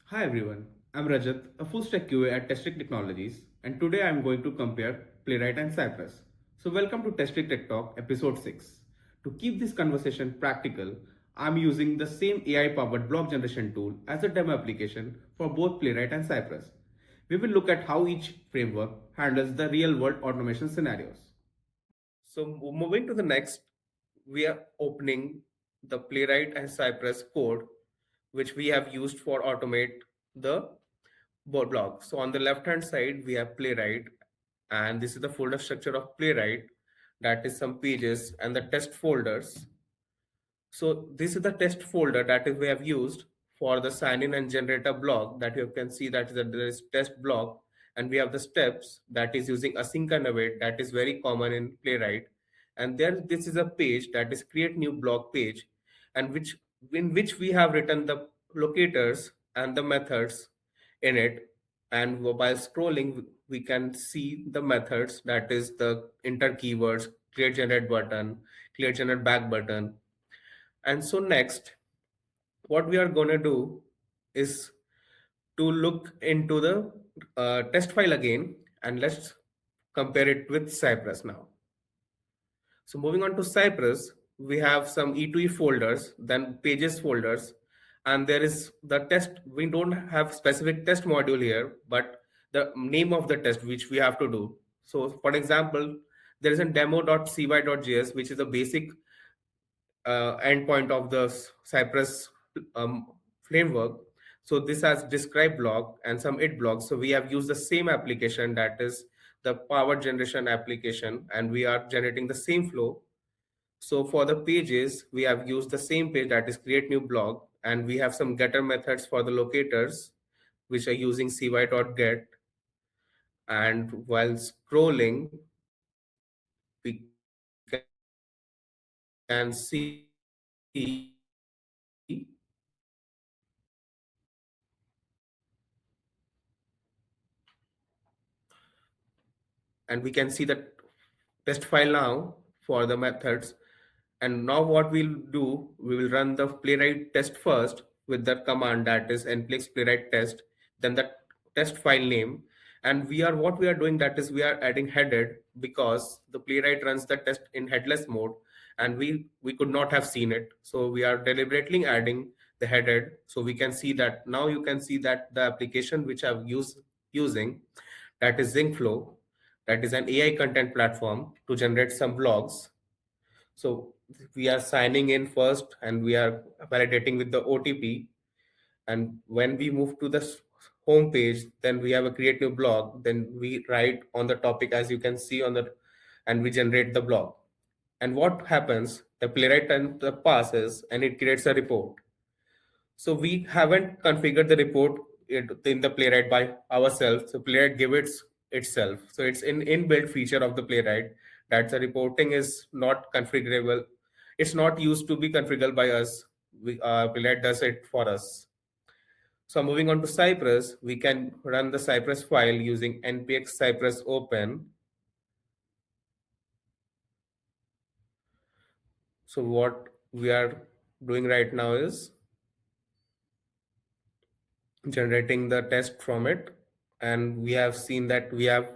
Hi everyone, I'm Rajat, a full stack QA at Testrig Technologies, and today I'm going to compare Playwright and Cypress. So welcome to Testrig Tech Talk episode 6. To keep this conversation practical, I'm using the same AI-powered block generation tool as a demo application for both Playwright and Cypress. We will look at how each framework handles the real-world automation scenarios. So moving to the next, we are opening the Playwright and Cypress code, which we have used for automate the blog. So on the left hand side, we have Playwright, and this is the folder structure of Playwright. That is some pages and the test folders. So this is the test folder that is we have used for the sign in and generate a blog that you can see that there is test blog, and we have the steps that is using async and await that is very common in Playwright. And there this is a page that is create new blog page, and which in which we have written the locators and the methods in it. And while scrolling we can see the methods, that is the enter keywords, clear generate button, clear generate back button. And so next, what we are going to do is to look into the test file again, and let's compare it with Cypress now. So moving on to Cypress, we have some E2E folders, then pages folders, and there is the test. We don't have specific test module here, but the name of the test which we have to do. So for example, there is a demo.cy.js, which is a basic endpoint of the Cypress framework. So this has describe block and some it blocks. So we have used the same application, that is the power generation application, and we are generating the same flow. So for the pages, we have used the same page, that is create new blog, and we have some getter methods for the locators, which are using cy.get. And while scrolling, we can see and we can see the test file now for the methods. And now what we'll do, we will run the playwright test first with the command, that is npx playwright test, then the test file name. And what we are doing, that is we are adding headed, because the playwright runs the test in headless mode and we could not have seen it. So we are deliberately adding the headed, so we can see that now. You can see that the application which I've using, that is Zincflow, that is an AI content platform to generate some blogs. So we are signing in first and we are validating with the OTP. And when we move to the home page, then we have a create new blog. Then we write on the topic, as you can see on the, and we generate the blog. And what happens? The playwright and the passes and it creates a report. So we haven't configured the report in the playwright by ourselves. So playwright give it itself. So it's an inbuilt feature of the playwright that the reporting is not configurable. It's not used to be configurable by us. Playwright does it for us. So moving on to Cypress, we can run the Cypress file using npx cypress open. So what we are doing right now is generating the test from it, and we have seen that we have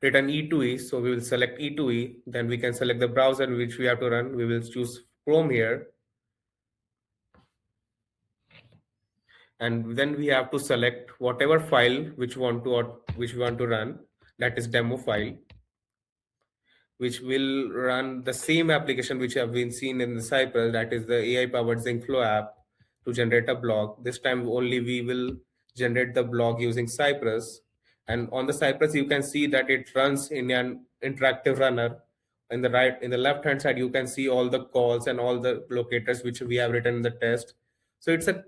written E2E. So we will select E2E, then we can select the browser in which we have to run. We will choose Chrome here, and then we have to select whatever file which we want to run, that is demo file, which will run the same application which have been seen in the Cypress, that is the AI powered Zincflow app, to generate a blog. This time only we will generate the blog using Cypress. And on the Cypress, you can see that it runs in an interactive runner. In the left hand side, you can see all the calls and all the locators which we have written in the test. So it's a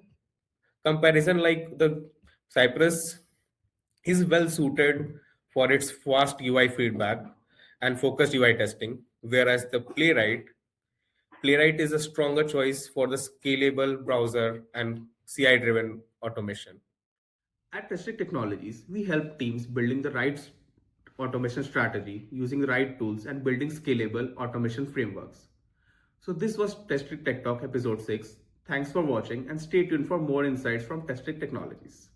comparison, like the Cypress is well suited for its fast UI feedback and focused UI testing, whereas the Playwright is a stronger choice for the scalable browser and CI-driven automation. At Testrig Technologies, we help teams building the right automation strategy, using the right tools, and building scalable automation frameworks. So this was Testrig Tech Talk episode 6. Thanks for watching and stay tuned for more insights from Testrig Technologies.